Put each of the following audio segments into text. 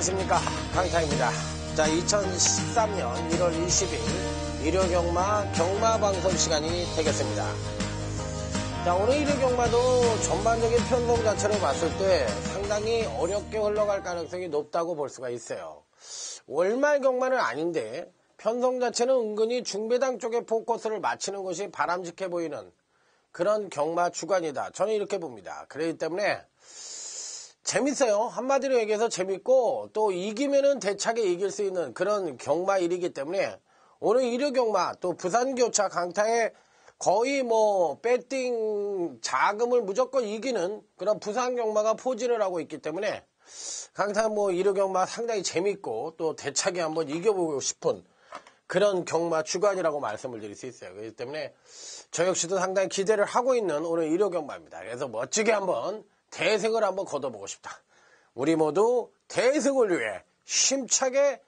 안녕하십니까, 강타입니다. 자, 2013년 1월 20일 일요경마 경마방송 시간이 되겠습니다. 자, 오늘 일요경마도 전반적인 편성 자체로 봤을 때 상당히 어렵게 흘러갈 가능성이 높다고 볼 수가 있어요. 월말 경마는 아닌데 편성 자체는 은근히 중배당 쪽에 포커스를 맞추는 것이 바람직해 보이는 그런 경마 주간이다. 저는 이렇게 봅니다. 그렇기 때문에 재밌어요. 한마디로 얘기해서 재밌고 또 이기면은 대차게 이길 수 있는 그런 경마일이기 때문에 오늘 일요경마 또 부산교차 강타에 거의 배팅 자금을 무조건 이기는 그런 부산경마가 포진을 하고 있기 때문에 강타 일요경마 상당히 재밌고 또 대차게 한번 이겨보고 싶은 그런 경마 주간이라고 말씀을 드릴 수 있어요. 그렇기 때문에 저 역시도 상당히 기대를 하고 있는 오늘 일요경마입니다. 그래서 멋지게 한번 대승을 한번 거둬보고 싶다. 우리 모두 대승을 위해 힘차게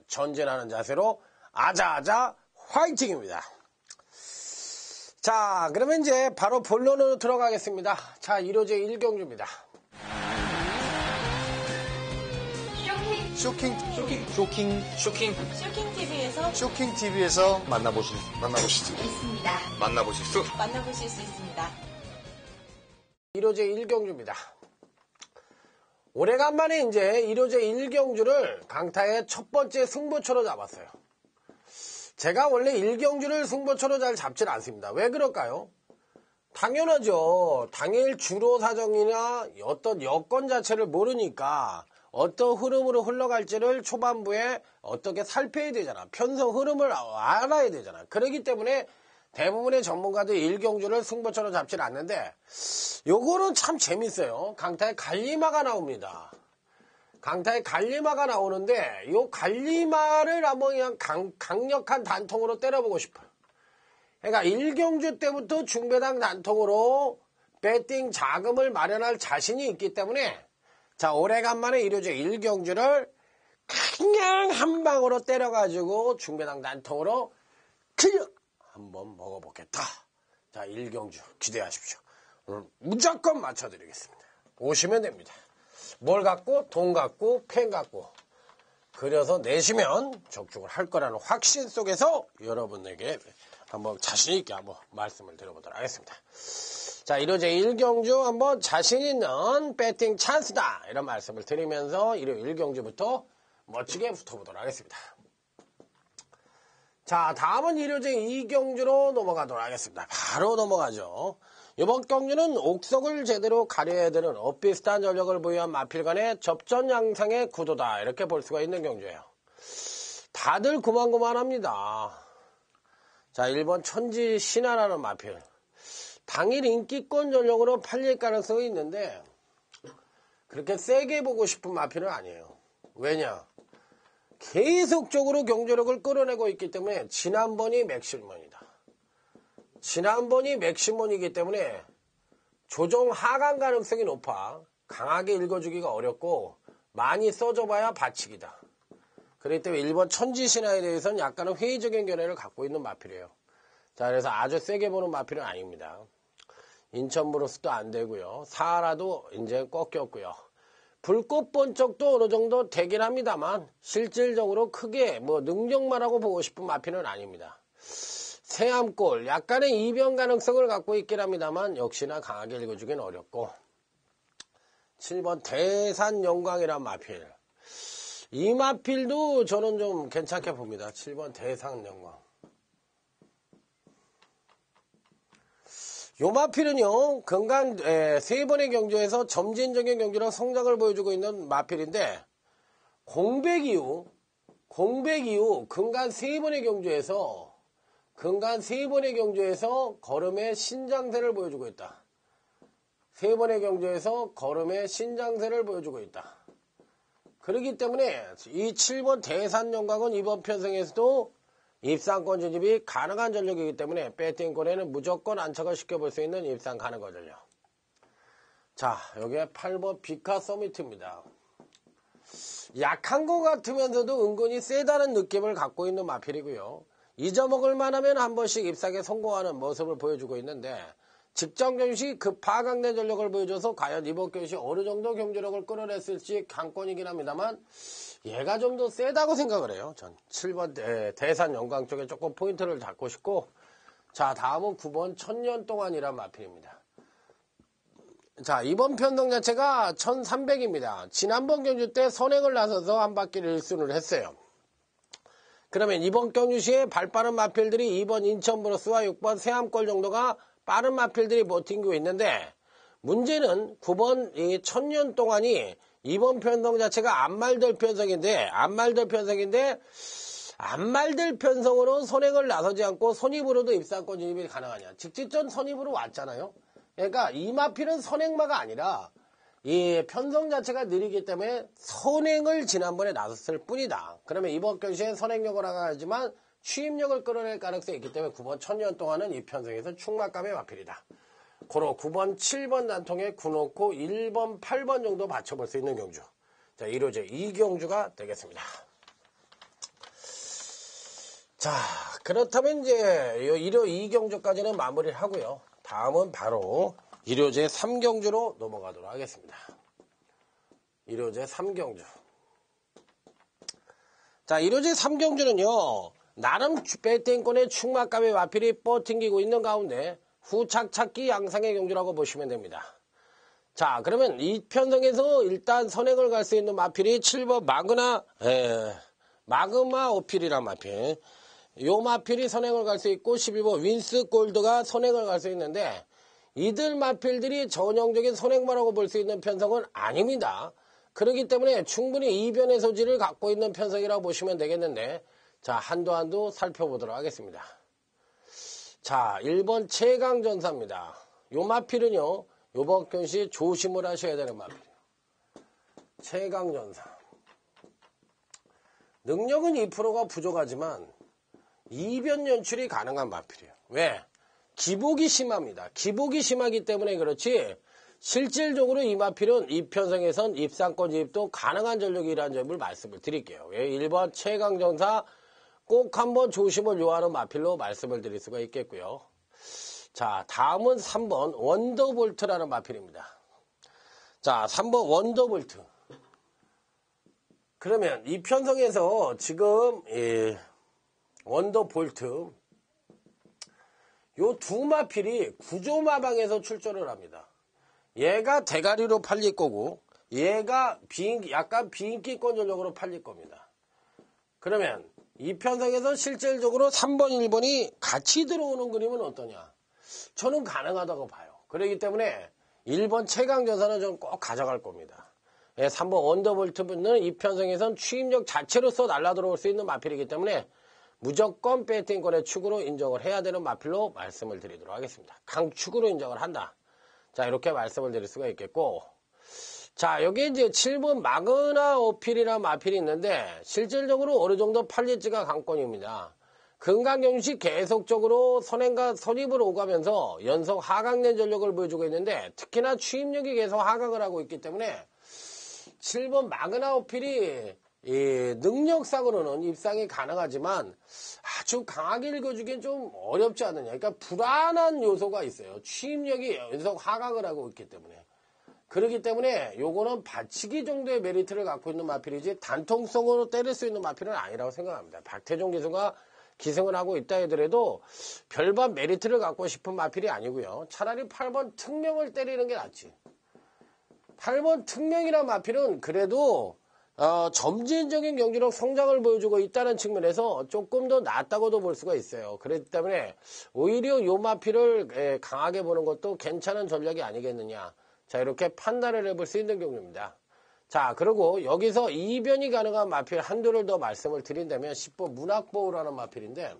전진하는 자세로 아자아자 화이팅입니다. 자, 그러면 이제 바로 본론으로 들어가겠습니다. 자, 1호제 1경주입니다. 쇼킹 TV에서 만나보실 수 있습니다. 1호제 1경주입니다. 오래간만에 이제 1호제 1경주를 강타의 첫 번째 승부처로 잡았어요. 제가 원래 1경주를 승부처로 잘 잡질 않습니다. 왜 그럴까요? 당연하죠. 당일 주로 사정이나 어떤 여건 자체를 모르니까 어떤 흐름으로 흘러갈지를 초반부에 어떻게 살펴야 되잖아. 편성 흐름을 알아야 되잖아. 그렇기 때문에 대부분의 전문가들 1경주를 승부처로 잡질 않는데 요거는 참 재밌어요. 강타에 갈리마가 나옵니다. 강타에 갈리마가 나오는데 요 갈리마를 한번 그냥 강력한 단통으로 때려보고 싶어요. 그러니까 1경주 때부터 중배당 단통으로 배팅 자금을 마련할 자신이 있기 때문에 자, 오래간만에 1호제 1경주를 그냥 한 방으로 때려가지고 중배당 단통으로 그냥 한번 먹어보겠다. 자, 1경주 기대하십시오. 오늘 무조건 맞춰드리겠습니다. 오시면 됩니다. 뭘 갖고? 돈 갖고, 펜 갖고 그려서 내시면 적중을 할 거라는 확신 속에서 여러분에게 한번 자신있게 한번 말씀을 드려보도록 하겠습니다. 자, 1호제 1경주 한번 자신있는 배팅 찬스다 이런 말씀을 드리면서 일요 1경주부터 멋지게 붙어보도록 하겠습니다. 자, 다음은 1호제 2경주로 넘어가도록 하겠습니다. 바로 넘어가죠. 이번 경주는 옥석을 제대로 가려야 되는 엇비슷한 전력을 보유한 마필 간의 접전 양상의 구도다 이렇게 볼 수가 있는 경주예요. 다들 고만고만합니다. 자, 1번 천지 신화라는 마필. 당일 인기권 전력으로 팔릴 가능성이 있는데 그렇게 세게 보고 싶은 마필은 아니에요. 왜냐? 계속적으로 경제력을 끌어내고 있기 때문에 지난번이 맥시멈이다. 지난번이 맥시멈이기 때문에 조정 하강 가능성이 높아 강하게 읽어주기가 어렵고 많이 써줘봐야 바치기다. 그렇기 때문에 1번 천지신화에 대해서는 약간은 회의적인 견해를 갖고 있는 마필이에요. 자, 그래서 아주 세게 보는 마필은 아닙니다. 인천브로스도 안 되고요. 사하라도 이제 꺾였고요. 불꽃 번쩍도 어느 정도 되긴 합니다만 실질적으로 크게 능력만하고 보고 싶은 마필은 아닙니다. 새암골 약간의 이변 가능성을 갖고 있긴 합니다만 역시나 강하게 읽어주긴 어렵고 7번 대산영광이란 마필. 이 마필도 저는 좀 괜찮게 봅니다. 7번 대산영광. 요 마필은요, 근간 3번의 경주에서 점진적인 경주랑 성장을 보여주고 있는 마필인데, 공백 이후, 근간 3번의 경주에서 걸음의 신장세를 보여주고 있다. 3번의 경주에서 걸음의 신장세를 보여주고 있다. 그렇기 때문에 이 7번 대산영광은 이번 편성에서도 입상권 진입이 가능한 전력이기 때문에 배팅권에는 무조건 안착을 시켜볼 수 있는 입상 가능한 전력. 자, 여기에 8번 비카 서미트입니다. 약한 것 같으면서도 은근히 세다는 느낌을 갖고 있는 마필이고요. 잊어먹을 만하면 한 번씩 입상에 성공하는 모습을 보여주고 있는데 직전 경시 급하강된 전력을 보여줘서 과연 이번 경시 어느 정도 경주력을 끌어냈을지 관건이긴 합니다만 얘가 좀 더 세다고 생각을 해요. 전 7번 대산 영광 쪽에 조금 포인트를 잡고 싶고, 자 다음은 9번 천년 동안이란 마필입니다. 자 이번 편성 자체가 1300입니다. 지난번 경주 때 선행을 나서서 한 바퀴를 1순을 했어요. 그러면 이번 경주시에 발빠른 마필들이 2번 인천 브로스와 6번 세암골 정도가 빠른 마필들이 버티고 있는데, 문제는 9번 이 천년 동안이 이번 편성 자체가 안말들 편성인데 안말들 편성으로 선행을 나서지 않고 선입으로도 입상권 진입이 가능하냐. 직직전 선입으로 왔잖아요. 그러니까 이 마필은 선행마가 아니라 이 편성 자체가 느리기 때문에 선행을 지난번에 나섰을 뿐이다. 그러면 이번 경시에 선행력을 하지만 취입력을 끌어낼 가능성이 있기 때문에 9번 천년 동안은 이 편성에서 충막감의 마필이다. 고로 9번, 7번 단통에 9놓고 1번, 8번 정도 맞춰볼 수 있는 경주. 자, 1호제 2경주가 되겠습니다. 자, 그렇다면 이제 1호 2경주까지는 마무리를 하고요. 다음은 바로 1호제 3경주로 넘어가도록 하겠습니다. 1호제 3경주. 자, 1호제 3경주는요, 나름 배팅권의 충막감의 마필이 뻗팅기고 있는 가운데 후착착기 양상의 경주라고 보시면 됩니다. 자, 그러면 이 편성에서 일단 선행을 갈 수 있는 마필이 7번 마그마 오필이란 마필. 요 마필이 선행을 갈 수 있고 11번 윈스 골드가 선행을 갈 수 있는데, 이들 마필들이 전형적인 선행마라고 볼 수 있는 편성은 아닙니다. 그렇기 때문에 충분히 이변의 소지를 갖고 있는 편성이라고 보시면 되겠는데, 자, 한도 살펴보도록 하겠습니다. 자, 1번 최강전사입니다. 요 마필은요, 요번 경시 조심을 하셔야 되는 마필이에요. 최강전사. 능력은 2%가 부족하지만 이변 연출이 가능한 마필이에요. 왜? 기복이 심합니다. 기복이 심하기 때문에 그렇지, 실질적으로 이 마필은 이 편성에선 입상권 진입도 가능한 전력이라는 점을 말씀을 드릴게요. 1번 최강전사 꼭 한번 조심을 요하는 마필로 말씀을 드릴 수가 있겠고요. 자, 다음은 3번 원더볼트라는 마필입니다. 자, 3번 원더볼트. 그러면 이 편성에서 지금 원더볼트 요 두 마필이 구조마방에서 출전을 합니다. 얘가 대가리로 팔릴 거고 얘가 약간 비인기권 전력으로 팔릴 겁니다. 그러면 이 편성에서 실질적으로 3번, 1번이 같이 들어오는 그림은 어떠냐? 저는 가능하다고 봐요. 그렇기 때문에 1번 최강전사는 저는 꼭 가져갈 겁니다. 3번 원더볼트는 이 편성에선 취입력 자체로서 날아들어올 수 있는 마필이기 때문에 무조건 배팅권의 축으로 인정을 해야 되는 마필로 말씀을 드리도록 하겠습니다. 강축으로 인정을 한다. 자, 이렇게 말씀을 드릴 수가 있겠고, 자, 여기 이제 7번 마그나 오필이라는 마필이 있는데 실질적으로 어느 정도 팔릴지가 관건입니다. 금강경시 계속적으로 선행과 선입으로 오가면서 연속 하강된 전력을 보여주고 있는데, 특히나 취입력이 계속 하강을 하고 있기 때문에 7번 마그나 오필이 능력상으로는 입상이 가능하지만 아주 강하게 읽어주기엔 좀 어렵지 않느냐. 그러니까 불안한 요소가 있어요. 취입력이 연속 하강을 하고 있기 때문에. 그렇기 때문에 요거는 받치기 정도의 메리트를 갖고 있는 마필이지 단통성으로 때릴 수 있는 마필은 아니라고 생각합니다. 박태종 기수가 기승을 하고 있다 하더라도 별반 메리트를 갖고 싶은 마필이 아니고요. 차라리 8번 특명을 때리는 게 낫지. 8번 특명이란 마필은 그래도 점진적인 경주력 성장을 보여주고 있다는 측면에서 조금 더 낫다고도 볼 수가 있어요. 그렇기 때문에 오히려 요 마필을 강하게 보는 것도 괜찮은 전략이 아니겠느냐. 자, 이렇게 판단을 해볼 수 있는 경우입니다. 자, 그리고 여기서 이변이 가능한 마필 한두를 더 말씀을 드린다면 10번 문학보호라는 마필인데,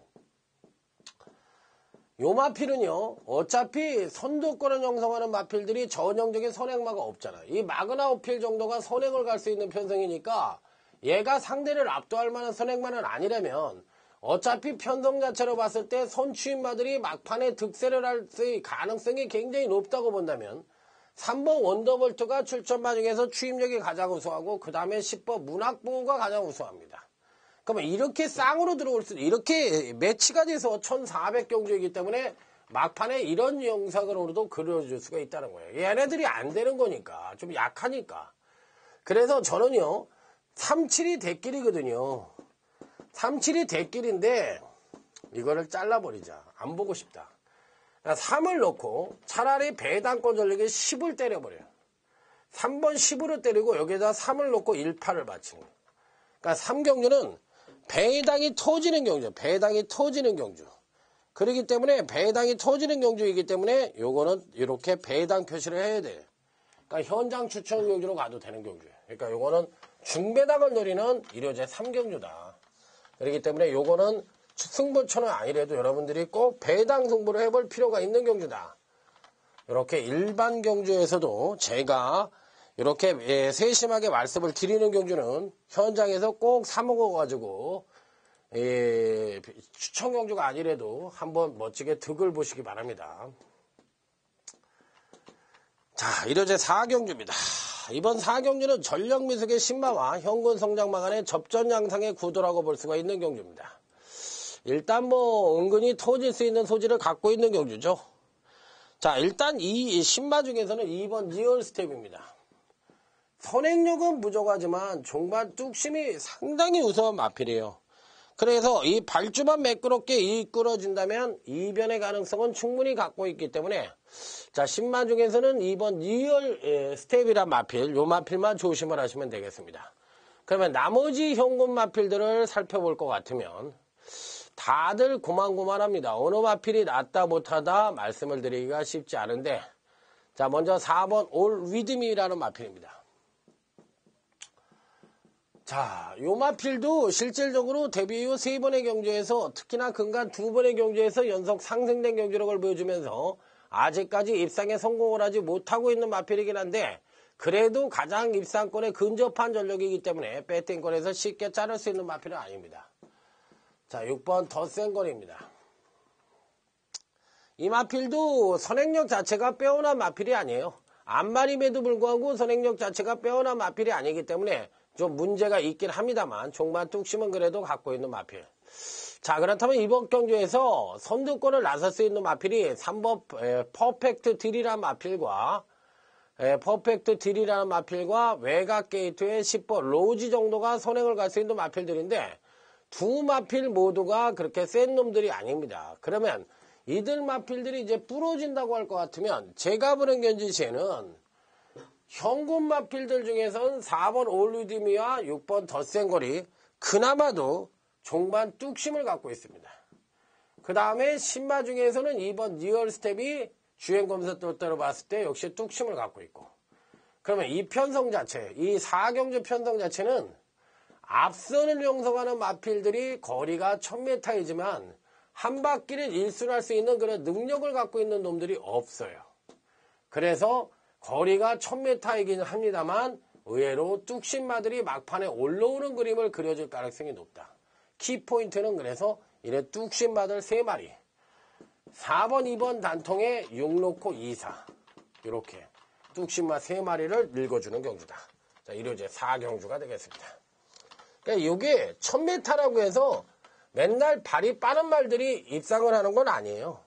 요 마필은요, 어차피 선두권을 형성하는 마필들이 전형적인 선행마가 없잖아요. 이 마그나 오필 정도가 선행을 갈 수 있는 편성이니까 얘가 상대를 압도할 만한 선행마는 아니라면 어차피 편성 자체로 봤을 때 선취인마들이 막판에 득세를 할 가능성이 굉장히 높다고 본다면 3번 원더볼트가 출전마 중에서 취입력이 가장 우수하고 그 다음에 10번 문학보호가 가장 우수합니다. 그러면 이렇게 쌍으로 들어올 수, 이렇게 매치가 돼서 1400경주이기 때문에 막판에 이런 영상으로도 그려줄 수가 있다는 거예요. 얘네들이 안 되는 거니까. 좀 약하니까. 그래서 저는요, 37이 대길이거든요. 37이 대길인데, 이거를 잘라버리자. 안 보고 싶다. 3을 넣고, 차라리 배당권 전력에 10을 때려버려요. 3번 10으로 때리고, 여기에다 3을 넣고 18을 받치는 거예요. 그러니까 3경주는 배당이 터지는 경주. 배당이 터지는 경주. 그렇기 때문에 배당이 터지는 경주이기 때문에 요거는 이렇게 배당 표시를 해야 돼요. 그러니까 현장 추천 경주로 가도 되는 경주예요. 그러니까 요거는 중배당을 노리는 일요제 3경주다. 그렇기 때문에 요거는 승부처는 아니래도 여러분들이 꼭 배당 승부를 해볼 필요가 있는 경주다. 이렇게 일반 경주에서도 제가 이렇게 세심하게 말씀을 드리는 경주는 현장에서 꼭 사먹어가지고 추천 경주가 아니래도 한번 멋지게 득을 보시기 바랍니다. 자, 일요제 4경주입니다. 이번 4경주는 전력미숙의 신마와 현군 성장마간의 접전 양상의 구도라고 볼 수가 있는 경주입니다. 일단 은근히 터질 수 있는 소지를 갖고 있는 경주죠. 자, 일단 이 신마 중에서는 2번 리얼 스텝입니다. 선행력은 부족하지만 종반 뚝심이 상당히 우수한 마필이에요. 그래서 이 발주만 매끄럽게 이끌어준다면 이변의 가능성은 충분히 갖고 있기 때문에 자, 신마 중에서는 2번 리얼 스텝이란 마필, 요 마필만 조심을 하시면 되겠습니다. 그러면 나머지 현군 마필들을 살펴볼 것 같으면 다들 고만고만합니다. 어느 마필이 낫다 못하다 말씀을 드리기가 쉽지 않은데 자, 먼저 4번 올 위드미라는 마필입니다. 자, 요 마필도 실질적으로 데뷔 이후 3번의 경주에서 특히나 근간 2번의 경주에서 연속 상승된 경주력을 보여주면서 아직까지 입상에 성공을 하지 못하고 있는 마필이긴 한데 그래도 가장 입상권에 근접한 전력이기 때문에 배팅권에서 쉽게 자를 수 있는 마필은 아닙니다. 자, 6번 더 센 거리입니다. 이 마필도 선행력 자체가 빼어난 마필이 아니에요. 앞마림에도 불구하고 선행력 자체가 빼어난 마필이 아니기 때문에 좀 문제가 있긴 합니다만 종반 뚝심은 그래도 갖고 있는 마필. 자, 그렇다면 이번 경주에서 선두권을 나설 수 있는 마필이 3번 퍼펙트 딜이라는 마필과 퍼펙트 딜이라는 마필과 외곽 게이트의 10번 로지 정도가 선행을 갈 수 있는 마필들인데 두 마필 모두가 그렇게 센 놈들이 아닙니다. 그러면 이들 마필들이 이제 부러진다고 할 것 같으면 제가 보는 견지 시에는 현군 마필들 중에서는 4번 올리드미와 6번 더 센 거리 그나마도 종반 뚝심을 갖고 있습니다. 그 다음에 신마 중에서는 2번 리얼 스텝이 주행검사 똘똘로 봤을 때 역시 뚝심을 갖고 있고 그러면 이 편성 자체, 이 4경주 편성 자체는 앞선을 형성하는 마필들이 거리가 1000m이지만 한 바퀴를 일순할 수 있는 그런 능력을 갖고 있는 놈들이 없어요. 그래서 거리가 1000m이긴 합니다만 의외로 뚝심마들이 막판에 올라오는 그림을 그려줄 가능성이 높다. 키포인트는 그래서 이래 뚝심마들 3마리 4번 2번 단통에 6 놓고 2, 4 이렇게 뚝심마 3마리를 읽어주는 경주다. 자, 일요제 4경주가 되겠습니다. 그러니까 이게 1000m라고 해서 맨날 발이 빠른 말들이 입상을 하는 건 아니에요.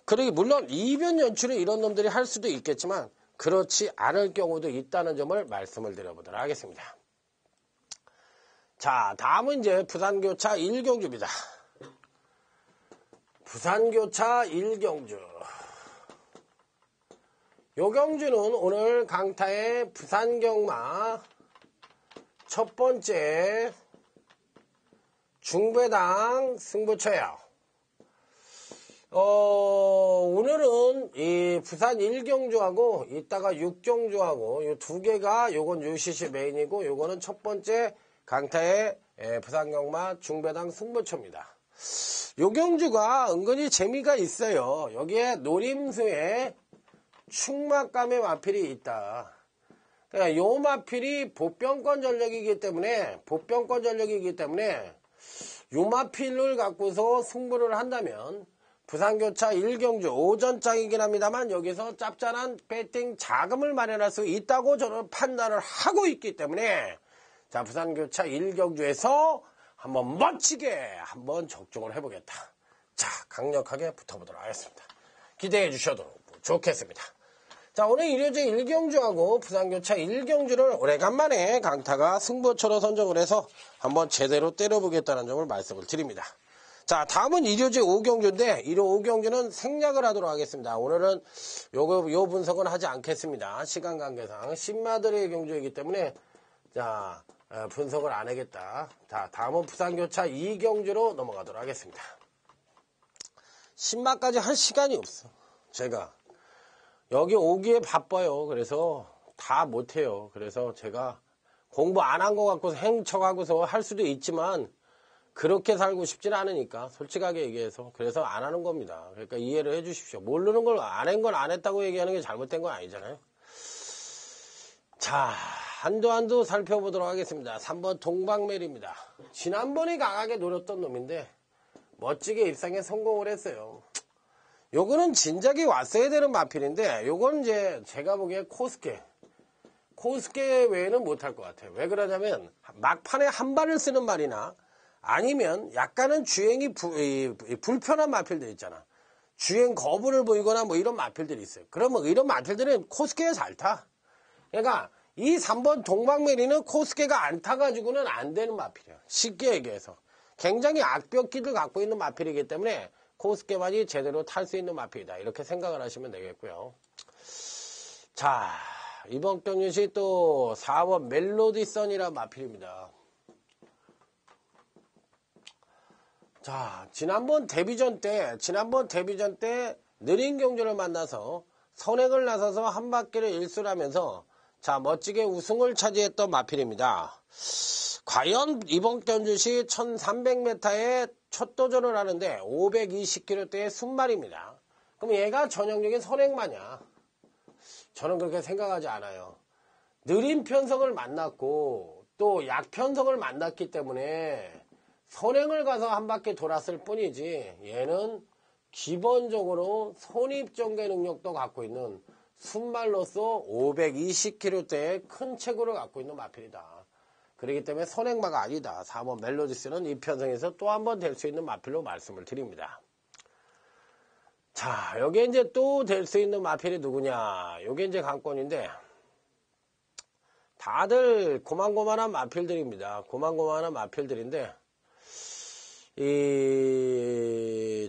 그러기 물론 이변 연출을 이런 놈들이 할 수도 있겠지만 그렇지 않을 경우도 있다는 점을 말씀을 드려보도록 하겠습니다. 자, 다음은 이제 부산교차 1경주입니다. 부산교차 1경주. 요 경주는 오늘 강타의 부산경마 첫 번째 중배당 승부처예요. 오늘은 이 부산 1경주하고 이따가 6경주하고 요 두 개가 요건 UCC 메인이고 요거는 첫 번째 강타의 부산경마 중배당 승부처입니다. 요 경주가 은근히 재미가 있어요. 여기에 노림수에 충막감의 마필이 있다. 그러니까 요 마필이 보병권 전력이기 때문에 요 마필을 갖고서 승부를 한다면 부산교차 1경주 오전장이긴 합니다만 여기서 짭짤한 배팅 자금을 마련할 수 있다고 저는 판단을 하고 있기 때문에 자, 부산교차 1경주에서 한번 멋지게 한번 적중을 해보겠다. 자, 강력하게 붙어보도록 하겠습니다. 기대해 주셔도 좋겠습니다. 자, 오늘 일요제 1경주하고 부산교차 1경주를 오래간만에 강타가 승부처로 선정을 해서 한번 제대로 때려보겠다는 점을 말씀을 드립니다. 자, 다음은 일요제 5경주인데 일요 5경주는 생략을 하도록 하겠습니다. 오늘은 요 분석은 하지 않겠습니다. 시간 관계상 신마들의 경주이기 때문에 자, 분석을 안 하겠다. 자, 다음은 부산교차 2경주로 넘어가도록 하겠습니다. 신마까지 할 시간이 없어. 제가 여기 오기에 바빠요. 그래서 다 못해요. 그래서 제가 공부 안 한 것 같고서 행척하고서 할 수도 있지만 그렇게 살고 싶진 않으니까 솔직하게 얘기해서 그래서 안 하는 겁니다. 그러니까 이해를 해 주십시오. 모르는 걸 안 한 건 안 했다고 얘기하는 게 잘못된 건 아니잖아요. 자, 한도 살펴보도록 하겠습니다. 3번 동방멜입니다. 지난번에 강하게 노렸던 놈인데 멋지게 입상에 성공을 했어요. 요거는 진작에 왔어야 되는 마필인데 요건 이제 제가 보기에 코스케 외에는 못할 것 같아요. 왜 그러냐면 막판에 한 발을 쓰는 말이나 아니면 약간은 주행이 불편한 마필들 있잖아. 주행 거부를 보이거나 뭐 이런 마필들이 있어요. 그러면 이런 마필들은 코스케에 잘 타. 그러니까 이 3번 동방메리는 코스케가 안 타가지고는 안 되는 마필이야. 쉽게 얘기해서. 굉장히 악벽기를 갖고 있는 마필이기 때문에 코스케만이 제대로 탈 수 있는 마필이다. 이렇게 생각을 하시면 되겠고요. 자, 이번 경주시 또 4번 멜로디선이라는 마필입니다. 자, 지난번 데뷔전 때 느린 경주를 만나서 선행을 나서서 한 바퀴를 일수를 하면서 자, 멋지게 우승을 차지했던 마필입니다. 과연 이번 경주시 1300m에 첫 도전을 하는데 520km대의 순말입니다. 그럼 얘가 전형적인 선행마냐? 저는 그렇게 생각하지 않아요. 느린 편성을 만났고 또 약편성을 만났기 때문에 선행을 가서 한 바퀴 돌았을 뿐이지 얘는 기본적으로 손입전개 능력도 갖고 있는 순말로서 520km대의 큰 체구를 갖고 있는 마필이다. 그렇기 때문에 선행마가 아니다. 4번 멜로디스는 이 편성에서 또 한 번 될 수 있는 마필로 말씀을 드립니다. 자, 여기에 이제 또 될 수 있는 마필이 누구냐? 요게 이제 관건인데 다들 고만고만한 마필들입니다. 고만고만한 마필들인데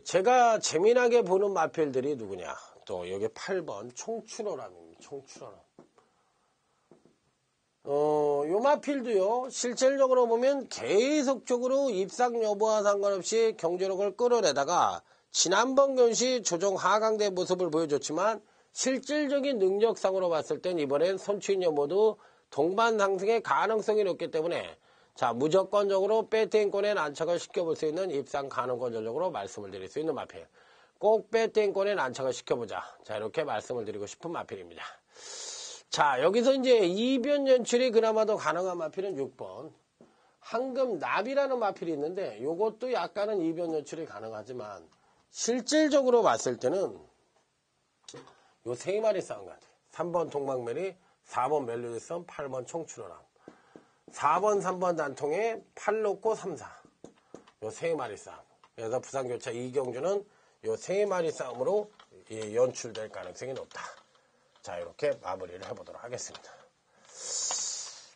제가 재미나게 보는 마필들이 누구냐? 또 여기 8번 총출어람입니다. 총출어람. 요 마필도요, 실질적으로 보면 계속적으로 입상 여부와 상관없이 경주력을 끌어내다가 지난번 경시 조정 하강대 모습을 보여줬지만 실질적인 능력상으로 봤을 땐 이번엔 손치인 여모도 동반 상승의 가능성이 높기 때문에 자, 무조건적으로 배팅권에 난착을 시켜볼 수 있는 입상 가능권 전적으로 말씀을 드릴 수 있는 마필. 꼭 배팅권에 난착을 시켜보자. 자, 이렇게 말씀을 드리고 싶은 마필입니다. 자, 여기서 이제 이변 연출이 그나마도 가능한 마필은 6번. 황금 나비라는 마필이 있는데 요것도 약간은 이변 연출이 가능하지만 실질적으로 봤을 때는 요 세 마리 싸운 것 같아요. 3번 동방멜이, 4번 멜로디선, 8번 총출어람. 4번, 3번 단통에 8 놓고 3, 4. 요 세 마리 싸움. 그래서 부산교차 2경주는 요 세 마리 싸움으로 연출될 가능성이 높다. 자, 이렇게 마무리를 해보도록 하겠습니다.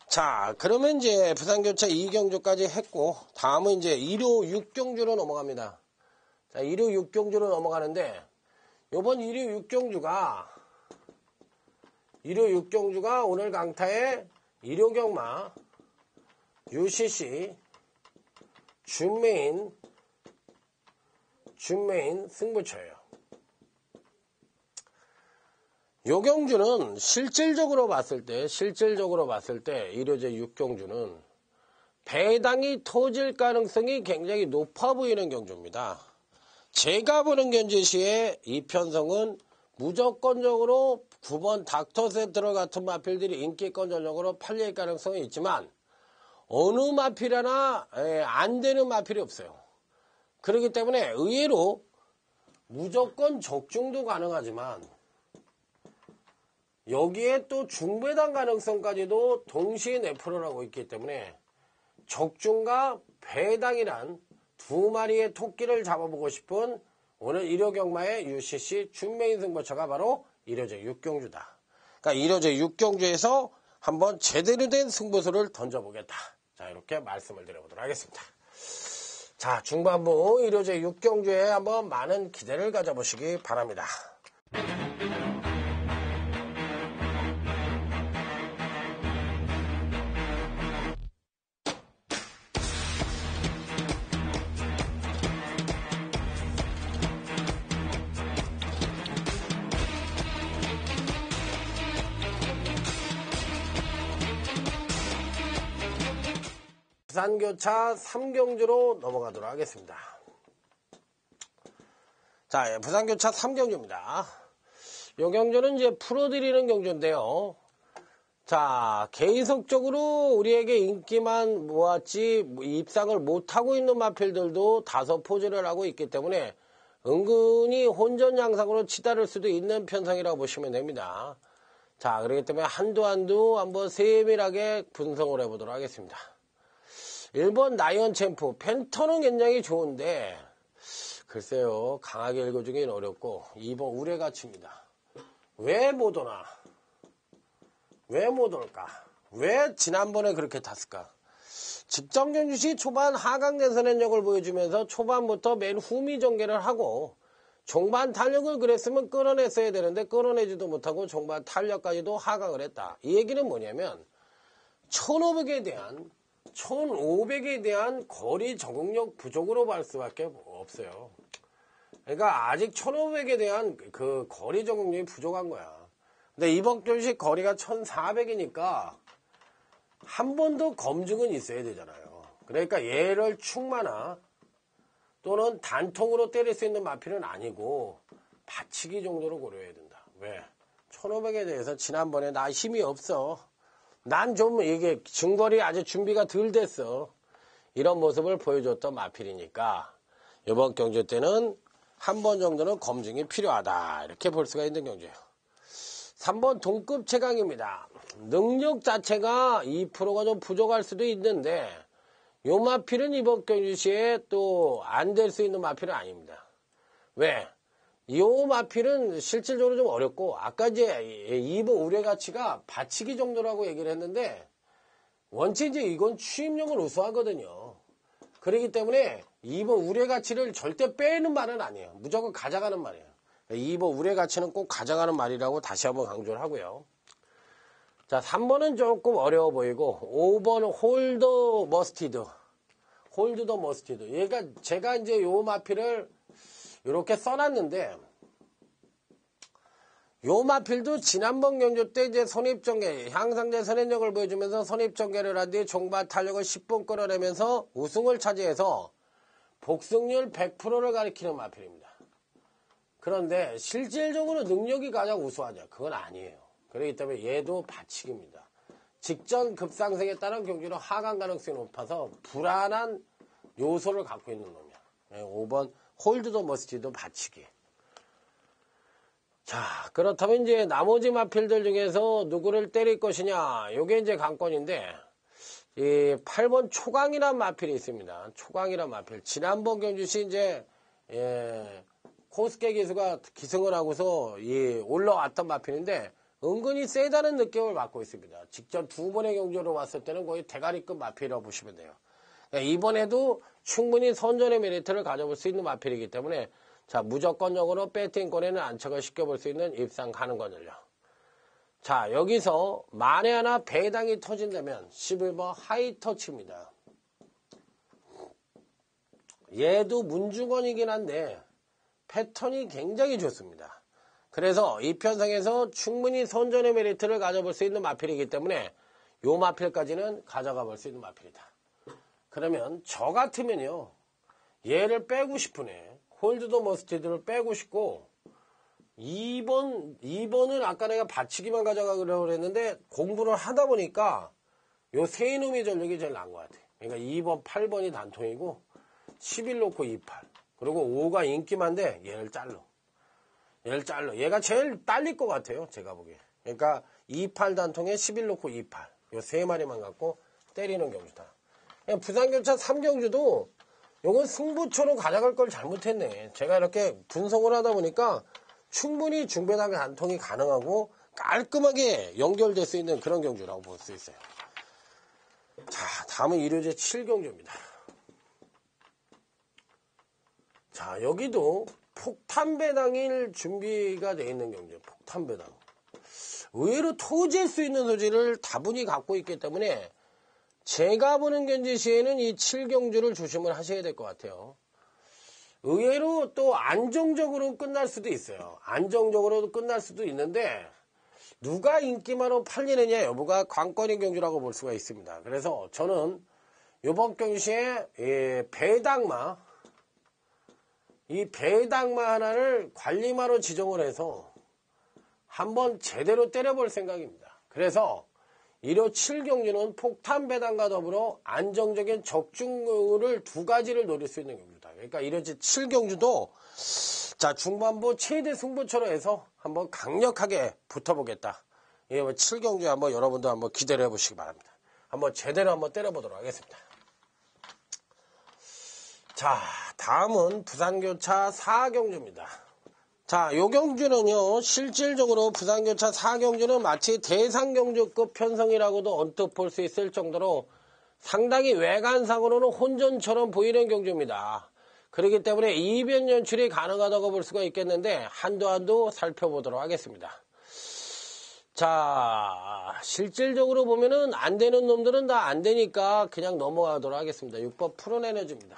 자, 그러면 이제 부산교차 2경주까지 했고, 다음은 이제 1호 6경주로 넘어갑니다. 자, 1호 6경주로 넘어가는데, 요번 1호 6경주가 오늘 강타의 1호 경마, UCC, 준메인 승부처예요. 요 경주는 실질적으로 봤을 때 1호제 6경주는 배당이 터질 가능성이 굉장히 높아 보이는 경주입니다. 제가 보는 경주 시에 이 편성은 무조건적으로 9번 닥터 센트럴 같은 마필들이 인기권 전적으로 팔릴 가능성이 있지만 어느 마필 하나 안 되는 마필이 없어요. 그렇기 때문에 의외로 무조건 적중도 가능하지만 여기에 또 중배당 가능성까지도 동시에 내포를 하고 있기 때문에 적중과 배당이란 두 마리의 토끼를 잡아보고 싶은 오늘 1호 경마의 UCC 준메인 승부처가 바로 1호제 6경주다. 그러니까 1호제 6경주에서 한번 제대로 된 승부수를 던져보겠다. 자, 이렇게 말씀을 드려보도록 하겠습니다. 자, 중반부 1호제 6경주에 한번 많은 기대를 가져보시기 바랍니다. 부산교차 3경주로 넘어가도록 하겠습니다. 자, 부산교차 3경주입니다. 이 경주는 이제 풀어드리는 경주인데요. 자, 계속적으로 우리에게 인기만 모았지 입상을 못하고 있는 마필들도 다소 포즈를 하고 있기 때문에 은근히 혼전 양상으로 치달을 수도 있는 편성이라고 보시면 됩니다. 자, 그렇기 때문에 한두 한번 세밀하게 분석을 해보도록 하겠습니다. 1번 나이언 챔프 펜터는 굉장히 좋은데 글쎄요 강하게 읽어주긴 어렵고 2번 우레가치입니다. 왜 못 오나? 왜 못 올까? 왜 지난번에 그렇게 탔을까? 직전 경주 시 초반 하강 개선력을 보여주면서 초반부터 맨 후미 전개를 하고 종반 탄력을 그랬으면 끌어냈어야 되는데 끌어내지도 못하고 종반 탄력까지도 하강을 했다. 이 얘기는 뭐냐면 1500에 대한 거리 적응력 부족으로 볼 수밖에 없어요. 그러니까 아직 1500에 대한 그 거리 적응력이 부족한 거야. 근데 이번 경시 거리가 1400이니까 한 번 더 검증은 있어야 되잖아요. 그러니까 얘를 충마나 또는 단통으로 때릴 수 있는 마필은 아니고 받치기 정도로 고려해야 된다. 왜? 1500에 대해서 지난번에 나 힘이 없어. 난 좀 이게 증거리 아직 준비가 덜 됐어. 이런 모습을 보여줬던 마필이니까 이번 경주 때는 한 번 정도는 검증이 필요하다. 이렇게 볼 수가 있는 경주예요. 3번 동급 최강입니다. 능력 자체가 2%가 좀 부족할 수도 있는데 이 마필은 이번 경주 시에 또 안 될 수 있는 마필은 아닙니다. 왜? 이 마필은 실질적으로 좀 어렵고 아까 이제 2번 우레 가치가 받치기 정도라고 얘기를 했는데 원체 이제 이건 취임용을 우수하거든요. 그렇기 때문에 2번 우레 가치를 절대 빼는 말은 아니에요. 무조건 가져가는 말이에요. 2번 우레 가치는 꼭 가져가는 말이라고 다시 한번 강조를 하고요. 자, 3번은 조금 어려워 보이고 5번 홀더 머스티드. 홀드 더 머스티드. 얘가 제가 이제 요 마필을 이렇게 써놨는데 요 마필도 지난번 경주 때 이제 선입전개 향상된 선행력을 보여주면서 선입전개를 한 뒤에 종반 탄력을 10분 끌어내면서 우승을 차지해서 복승률 100%를 가리키는 마필입니다. 그런데 실질적으로 능력이 가장 우수하냐? 그건 아니에요. 그렇기 때문에 얘도 받치기입니다. 직전 급상승에 따른 경주는 하강 가능성이 높아서 불안한 요소를 갖고 있는 놈이야. 5번 홀드 더 머스티드 받치기. 자, 그렇다면 이제 나머지 마필들 중에서 누구를 때릴 것이냐? 요게 이제 관건인데 이 8번 초강이란 마필이 있습니다. 초강이란 마필. 지난번 경주시 이제 코스케 기수가 기승을 하고서 올라왔던 마필인데 은근히 세다는 느낌을 받고 있습니다. 직전 두 번의 경주로 왔을 때는 거의 대가리급 마필이라고 보시면 돼요. 그러니까 이번에도 충분히 선전의 메리트를 가져볼 수 있는 마필이기 때문에 자, 무조건적으로 배팅권에는 안착을 시켜볼 수 있는 입상 가능권을요. 자, 여기서 만에 하나 배당이 터진다면 11번 하이터치입니다. 얘도 문중원이긴 한데 패턴이 굉장히 좋습니다. 그래서 이 편성에서 충분히 선전의 메리트를 가져볼 수 있는 마필이기 때문에 요 마필까지는 가져가 볼 수 있는 마필이다. 그러면 저 같으면요. 얘를 빼고 싶으네. 홀드 더 머스티드를 빼고 싶고 2번은 아까 내가 받치기만 가져가려고 그랬는데 공부를 하다 보니까 요 세 놈의 전력이 제일 나은 것 같아. 그러니까 2번, 8번이 단통이고 11 놓고 28. 그리고 5가 인기만데 얘를 잘라. 얘가 제일 딸릴 것 같아요. 제가 보기에. 그러니까 28 단통에 11 놓고 28. 요 세 마리만 갖고 때리는 경주다. 부산교차 3경주도 요건 승부처로 가져갈 걸 잘못했네. 제가 이렇게 분석을 하다 보니까 충분히 중배당의 단통이 가능하고 깔끔하게 연결될 수 있는 그런 경주라고 볼 수 있어요. 자, 다음은 1호제 7경주입니다. 자, 여기도 폭탄배당일 준비가 되어 있는 경주예요. 폭탄배당. 의외로 터질 수 있는 소지를 다분히 갖고 있기 때문에 제가 보는 경주 시에는 이 7경주를 조심을 하셔야 될 것 같아요. 의외로 또 안정적으로 끝날 수도 있어요. 안정적으로도 끝날 수도 있는데 누가 인기만으로 팔리느냐 여부가 관건인 경주라고 볼 수가 있습니다. 그래서 저는 이번 경주시에 배당마 이 배당마 하나를 관리마로 지정을 해서 한번 제대로 때려볼 생각입니다. 그래서 1호 7경주는 폭탄 배당과 더불어 안정적인 적중을 두 가지를 노릴 수 있는 경주다. 그러니까 1호 7경주도 자 중반부 최대 승부처로 해서 한번 강력하게 붙어보겠다. 이 7경주 한번 여러분도 한번 기대를 해보시기 바랍니다. 한번 제대로 한번 때려보도록 하겠습니다. 자, 다음은 부산교차 4경주입니다. 자, 요 경주는요, 실질적으로 부산교차 4경주는 마치 대상경주급 편성이라고도 언뜻 볼 수 있을 정도로 상당히 외관상으로는 혼전처럼 보이는 경주입니다. 그렇기 때문에 이변 연출이 가능하다고 볼 수가 있겠는데, 한도 살펴보도록 하겠습니다. 자, 실질적으로 보면은 안 되는 놈들은 다 안 되니까 그냥 넘어가도록 하겠습니다. 6번 푸른에너지입니다.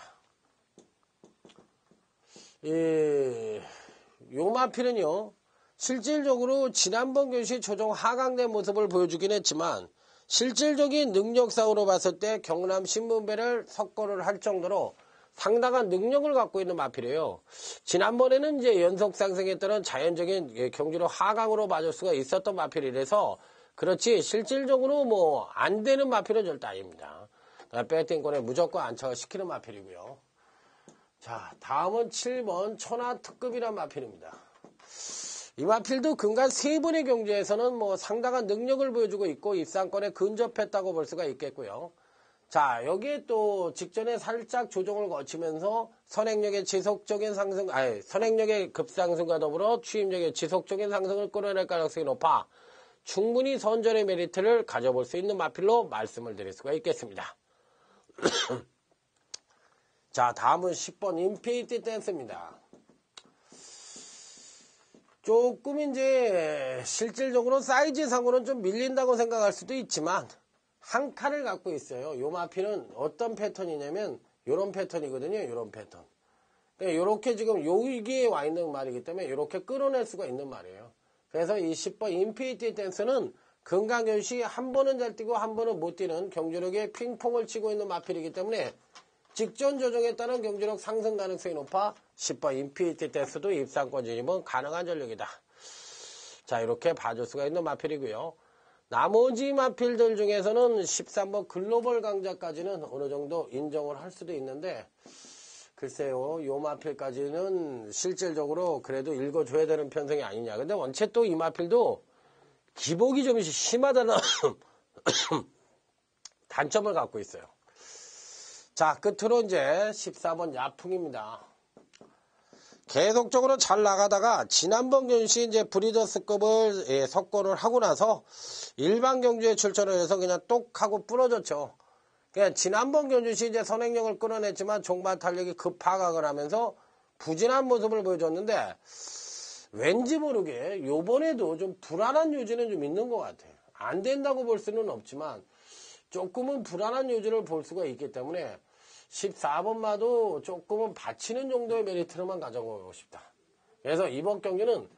요 마필은요, 실질적으로 지난번 경시 조정 하강된 모습을 보여주긴 했지만, 실질적인 능력상으로 봤을 때 경남 신문배를 석권을 할 정도로 상당한 능력을 갖고 있는 마필이에요. 지난번에는 이제 연속 상승에 따른 자연적인 경주로 하강으로 맞을 수가 있었던 마필이라서, 그렇지, 실질적으로 뭐, 안 되는 마필은 절대 아닙니다. 배팅권에 무조건 안착을 시키는 마필이고요. 자, 다음은 7번 천하특급이란 마필입니다. 이 마필도 근간 3번의 경주에서는 뭐 상당한 능력을 보여주고 있고 입상권에 근접했다고 볼 수가 있겠고요. 자, 여기에 또 직전에 살짝 조정을 거치면서 선행력의 지속적인 상승, 선행력의 급상승과 더불어 추임력의 지속적인 상승을 끌어낼 가능성이 높아 충분히 선전의 메리트를 가져볼 수 있는 마필로 말씀을 드릴 수가 있겠습니다. 자, 다음은 10번 인피니티 댄스입니다. 조금 이제 실질적으로 사이즈상으로는 좀 밀린다고 생각할 수도 있지만 한 칸을 갖고 있어요. 요 마필은 어떤 패턴이냐면 요런 패턴이거든요. 요런 패턴. 그러니까 요렇게 지금 여기에 와 있는 말이기 때문에 요렇게 끌어낼 수가 있는 말이에요. 그래서 이 10번 인피니티 댄스는 금강경시 한 번은 잘 뛰고 한 번은 못 뛰는 경주력에 핑퐁을 치고 있는 마필이기 때문에 직전 조정에 따른 경주력 상승 가능성이 높아 10번 인피니티 댄스도 입상권 진입은 가능한 전력이다. 자, 이렇게 봐줄 수가 있는 마필이고요. 나머지 마필들 중에서는 13번 글로벌 강자까지는 어느 정도 인정을 할 수도 있는데 글쎄요, 요 마필까지는 실질적으로 그래도 읽어줘야 되는 편성이 아니냐. 근데 원체 또 이 마필도 기복이 좀 심하다는 단점을 갖고 있어요. 자, 끝으로 이제 14번 야풍입니다. 계속적으로 잘 나가다가 지난번 경시 이제 브리더스급을 석권을 하고 나서 일반 경주에 출전을 해서 그냥 똑 하고 부러졌죠. 그냥 지난번 경주시 이제 선행력을 끌어냈지만 종반 탄력이 급하강을 하면서 부진한 모습을 보여줬는데 왠지 모르게 요번에도 좀 불안한 요지는 좀 있는 것 같아요. 안 된다고 볼 수는 없지만 조금은 불안한 요지를 볼 수가 있기 때문에 14번마도 조금은 받치는 정도의 메리트로만 가져가고 싶다. 그래서 이번 경기는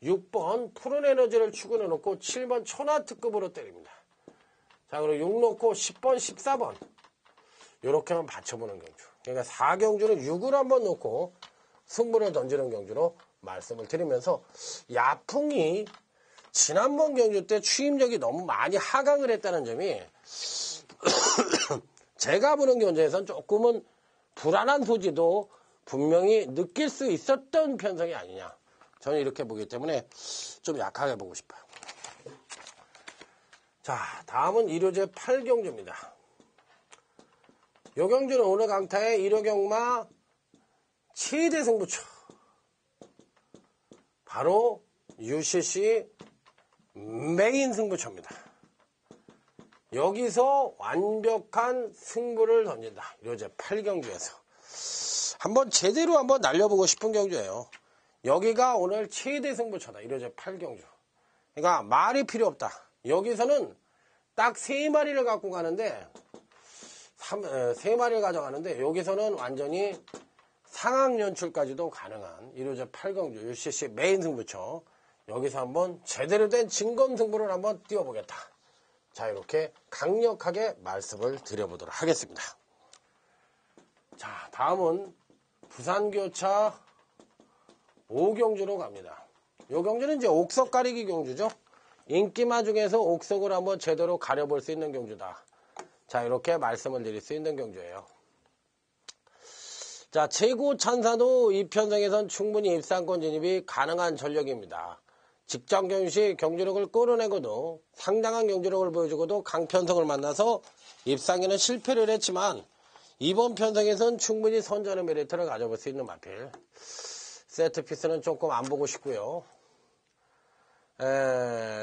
6번 푸른 에너지를 추근해 놓고 7번 천하특급으로 때립니다. 자, 그리고 6 놓고 10번, 14번 이렇게만 받쳐보는 경주. 그러니까 4경주는 6을 한번 놓고 승부를 던지는 경주로 말씀을 드리면서 야풍이 지난번 경주 때 추임력이 너무 많이 하강을 했다는 점이 제가 보는 경주에선 조금은 불안한 소지도 분명히 느낄 수 있었던 편성이 아니냐. 저는 이렇게 보기 때문에 좀 약하게 보고 싶어요. 자, 다음은 1호제 8경주입니다. 요 경주는 오늘 강타의 1호 경마 최대 승부처. 바로 UCC 메인 승부처입니다. 여기서 완벽한 승부를 던진다. 1호제 8경주에서. 한번 제대로 한번 날려보고 싶은 경주예요. 여기가 오늘 최대 승부처다. 1호제 8경주. 그러니까 말이 필요 없다. 여기서는 딱 3마리를 갖고 가는데 3마리를 가져가는데 여기서는 완전히 상황 연출까지도 가능한 1호제 8경주 UCC 메인 승부처. 여기서 한번 제대로 된 진검 승부를 한번 띄워보겠다. 자, 이렇게 강력하게 말씀을 드려보도록 하겠습니다. 자, 다음은 부산교차 5경주로 갑니다. 이 경주는 이제 옥석 가리기 경주죠. 인기마 중에서 옥석을 한번 제대로 가려볼 수 있는 경주다. 자, 이렇게 말씀을 드릴 수 있는 경주예요. 자, 최고 찬사도 이 편성에선 충분히 입상권 진입이 가능한 전력입니다. 직전 경시 경주력을 끌어내고도 상당한 경주력을 보여주고도 강편성을 만나서 입상에는 실패를 했지만 이번 편성에선 충분히 선전의 메리트를 가져볼 수 있는 마필. 세트피스는 조금 안 보고 싶고요.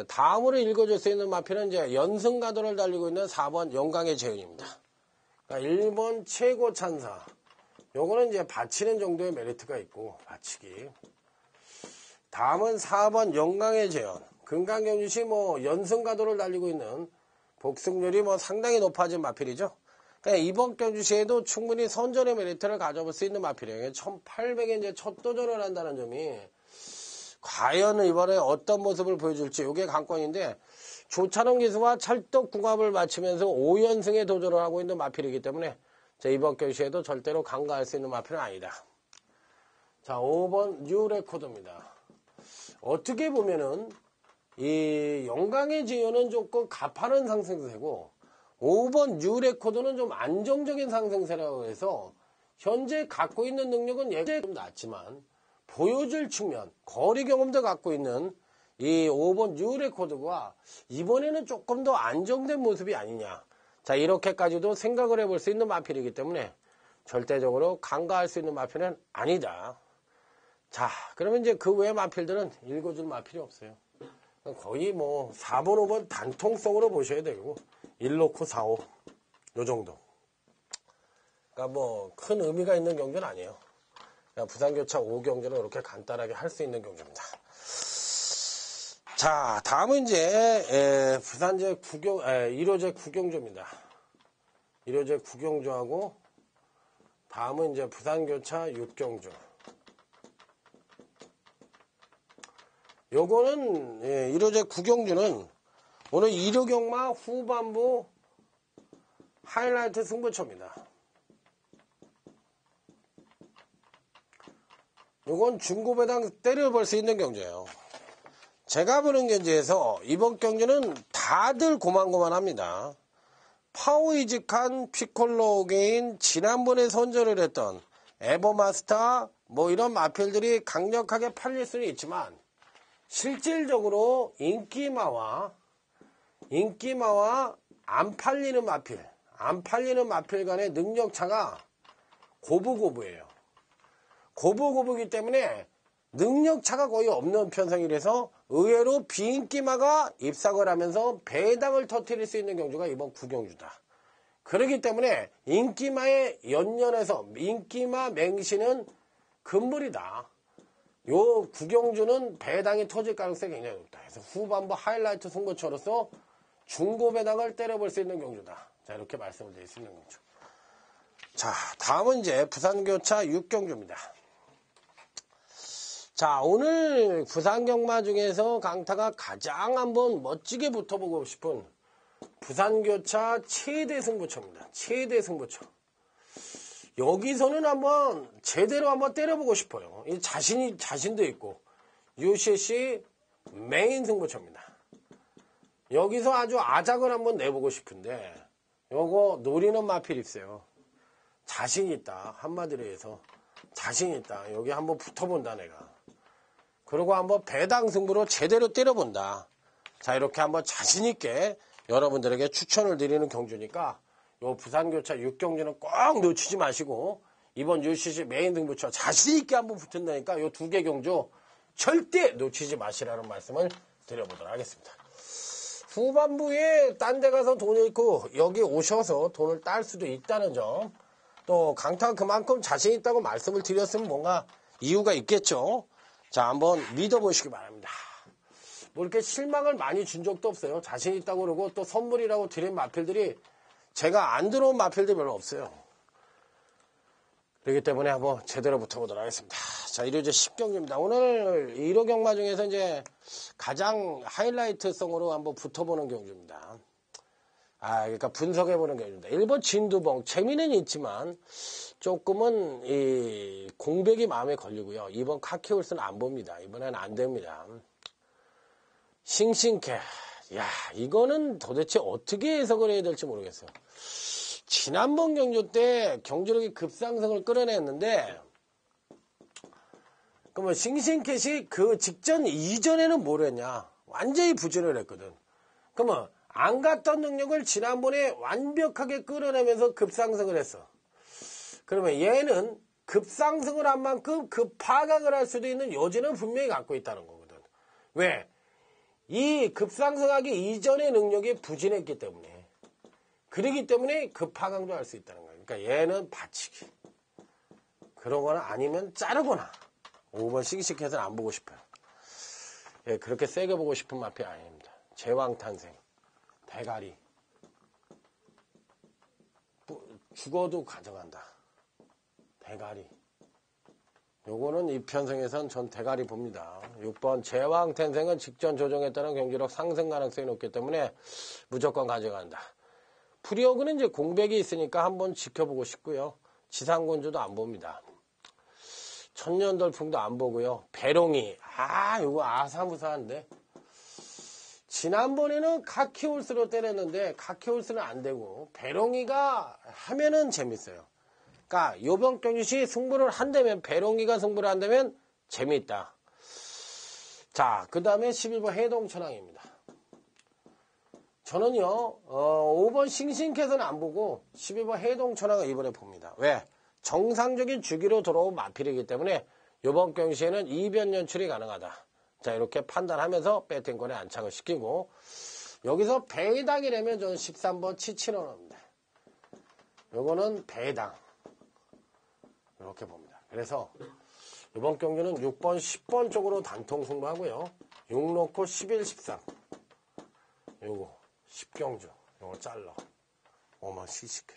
다음으로 읽어줄 수 있는 마필은 이제 연승가도를 달리고 있는 4번 영광의 재윤입니다. 그러니까 1번 최고 찬사. 요거는 이제 받치는 정도의 메리트가 있고, 받치기. 다음은 4번 영광의 재현. 금강경주시 연승가도를 달리고 있는 복승률이 상당히 높아진 마필이죠. 그러니까 이번 경주시에도 충분히 선전의 메리트를 가져볼 수 있는 마필이에요. 1800에 이제 첫 도전을 한다는 점이 과연 이번에 어떤 모습을 보여줄지 이게 관건인데 조찬원 기수와 찰떡궁합을 맞추면서 5연승에 도전을 하고 있는 마필이기 때문에 이번 경주시에도 절대로 간과할 수 있는 마필은 아니다. 자, 5번 뉴레코드입니다. 어떻게 보면은 이 영광의 지연은 조금 가파른 상승세고 5번 뉴레코드는 좀 안정적인 상승세라고 해서 현재 갖고 있는 능력은 예전에 좀 낮지만 보여줄 측면, 거리 경험도 갖고 있는 이 5번 뉴레코드가 이번에는 조금 더 안정된 모습이 아니냐. 자, 이렇게까지도 생각을 해볼 수 있는 마필이기 때문에 절대적으로 간과할 수 있는 마필은 아니다. 자, 그러면 이제 그 외의 마필들은 읽어줄 마필이 없어요. 거의 4번, 5번 단통성으로 보셔야 되고 1놓고 4, 5. 요 정도. 그러니까 큰 의미가 있는 경주는 아니에요. 그냥 부산교차 5경주는 이렇게 간단하게 할 수 있는 경주입니다. 자, 다음은 이제 부산제 1호제 9경주입니다. 1호제 9경주하고 다음은 이제 부산교차 6경주. 요거는 1호제 9경주는 오늘 1호 경마 후반부 하이라이트 승부처입니다. 요건 중고배당 때려볼 수 있는 경주예요. 제가 보는 경주에서 이번 경주는 다들 고만고만합니다. 파워이직한 피콜로게인 지난번에 선전을 했던 에버마스터 이런 마필들이 강력하게 팔릴 수는 있지만 실질적으로 인기마와 안 팔리는 마필 간의 능력차가 고부고부예요. 고부고부이기 때문에 능력차가 거의 없는 편성이라서 의외로 비인기마가 입상을 하면서 배당을 터뜨릴 수 있는 경주가 이번 9경주다. 그렇기 때문에 인기마에 연연해서 인기마 맹신은 금물이다. 요 9경주는 배당이 터질 가능성이 굉장히 높다. 그래서 후반부 하이라이트 승부처로서 중고 배당을 때려볼 수 있는 경주다. 자, 이렇게 말씀을 드릴 수 있는 경주. 자, 다음은 이제 부산교차 6경주입니다. 자, 오늘 부산경마 중에서 강타가 가장 한번 멋지게 붙어보고 싶은 부산교차 최대 승부처입니다. 최대 승부처. 여기서는 한번 제대로 한번 때려보고 싶어요. 이 자신도 있고 UCC 메인 승부처입니다. 여기서 아주 아작을 한번 내보고 싶은데 요거 노리는 마필이 있어요. 자신 있다. 한마디로 해서 자신 있다. 여기 한번 붙어본다 내가. 그리고 한번 배당 승부로 제대로 때려본다. 자, 이렇게 한번 자신 있게 여러분들에게 추천을 드리는 경주니까 요 부산교차 6경주는 꼭 놓치지 마시고 이번 UCC 메인 등부처 자신있게 한번 붙은다니까 요 두 개 경주 절대 놓치지 마시라는 말씀을 드려보도록 하겠습니다. 후반부에 딴 데 가서 돈 잃고 여기 오셔서 돈을 딸 수도 있다는 점, 또 강타가 그만큼 자신 있다고 말씀을 드렸으면 뭔가 이유가 있겠죠. 자, 한번 믿어보시기 바랍니다. 뭐 이렇게 실망을 많이 준 적도 없어요. 자신 있다고 그러고 또 선물이라고 드린 마필들이 제가 안 들어온 마필들 별로 없어요. 그렇기 때문에 한번 제대로 붙어보도록 하겠습니다. 자, 1호제 10경주입니다. 오늘 1호 경마 중에서 이제 가장 하이라이트성으로 한번 붙어보는 경주입니다. 그러니까 분석해보는 경주입니다. 1번 진두봉. 재미는 있지만 조금은 이 공백이 마음에 걸리고요. 2번 카키홀스는 안 봅니다. 이번엔 안 됩니다. 싱싱캐. 야, 이거는 도대체 어떻게 해석을 해야 될지 모르겠어요. 지난번 경주 때 경주력이 급상승을 끌어냈는데, 그러면 싱싱캣이 그 직전 이전에는 뭘 했냐? 완전히 부진을 했거든. 그러면 안 갔던 능력을 지난번에 완벽하게 끌어내면서 급상승을 했어. 그러면 얘는 급상승을 한 만큼 급하강을 할 수도 있는 여지는 분명히 갖고 있다는 거거든. 왜? 이 급상승하기 이전의 능력이 부진했기 때문에. 그러기 때문에 급하강도 할 수 있다는 거예요. 그러니까 얘는 받치기. 그러거나 아니면 자르거나. 5번 싱싱캣은 안 보고 싶어요. 예, 그렇게 세게 보고 싶은 마필 아닙니다. 제왕탄생. 대가리. 죽어도 가져간다. 대가리. 요거는 이 편성에선 전 대가리 봅니다. 6번 제왕탄생은 직전 조정에 따른 경기력 상승 가능성이 높기 때문에 무조건 가져간다. 프리오그는 이제 공백이 있으니까 한번 지켜보고 싶고요. 지상군주도 안 봅니다. 천년돌풍도 안 보고요. 배롱이. 요거 아사무사한데. 지난번에는 카키홀스로 때렸는데 카키홀스는 안 되고 배롱이가 하면은 재밌어요. 그러니까 요번 경주시 승부를 한다면 배롱이가 승부를 한다면 재밌다. 자, 그 다음에 11번 해동천왕입니다. 저는요, 5번 싱싱캣은 안 보고 12번 해동천왕을 이번에 봅니다. 왜? 정상적인 주기로 돌아온 마필이기 때문에 이번 경시에는 이변 연출이 가능하다. 자, 이렇게 판단하면서 배팅권에 안착을 시키고, 여기서 배당이라면 저는 13번 치치너입니다. 요거는 배당. 이렇게 봅니다. 그래서 이번 경기는 6번, 10번 쪽으로 단통 승부하고요. 6 놓고 11, 13. 요거. 10경주. 요거 잘라. 어마 시식해.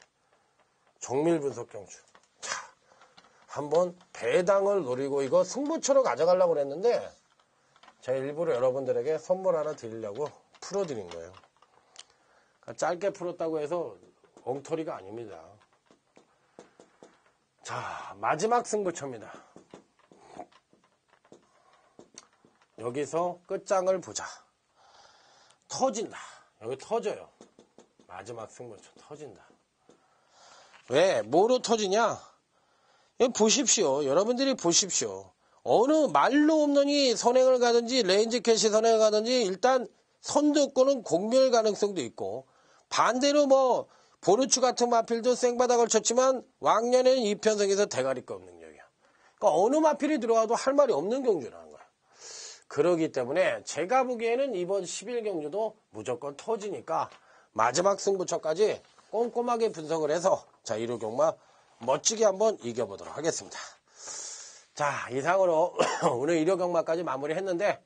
정밀 분석 경주. 자, 한번 배당을 노리고 이거 승부처로 가져가려고 그랬는데 제가 일부러 여러분들에게 선물 하나 드리려고 풀어드린 거예요. 그러니까 짧게 풀었다고 해서 엉터리가 아닙니다. 자, 마지막 승부처입니다. 여기서 끝장을 보자. 터진다. 여기 터져요. 마지막 승부처 터진다. 왜? 뭐로 터지냐? 여기 보십시오. 여러분들이 보십시오. 어느 말로 홈런이 선행을 가든지 레인지 캐시 선행을 가든지 일단 선두권은 공멸 가능성도 있고, 반대로 뭐 보르추 같은 마필도 생바닥을 쳤지만 왕년에는 이편성에서 대가리급 능력이야. 그러니까 어느 마필이 들어와도 할 말이 없는 경주라는 거야. 그러기 때문에 제가 보기에는 이번 11경주도 무조건 터지니까 마지막 승부처까지 꼼꼼하게 분석을 해서 자, 1호 경마 멋지게 한번 이겨보도록 하겠습니다. 자, 이상으로 오늘 1호 경마까지 마무리했는데,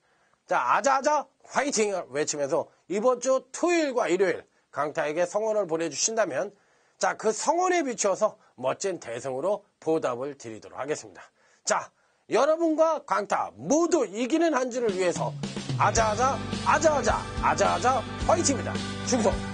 자, 아자아자 화이팅을 외치면서 이번 주 토요일과 일요일 강타에게 성원을 보내주신다면, 자, 그 성원에 비추어서 멋진 대승으로 보답을 드리도록 하겠습니다. 자, 여러분과 강타 모두 이기는 한 주를 위해서 아자아자 아자아자 아자아자 화이팅입니다. 충성!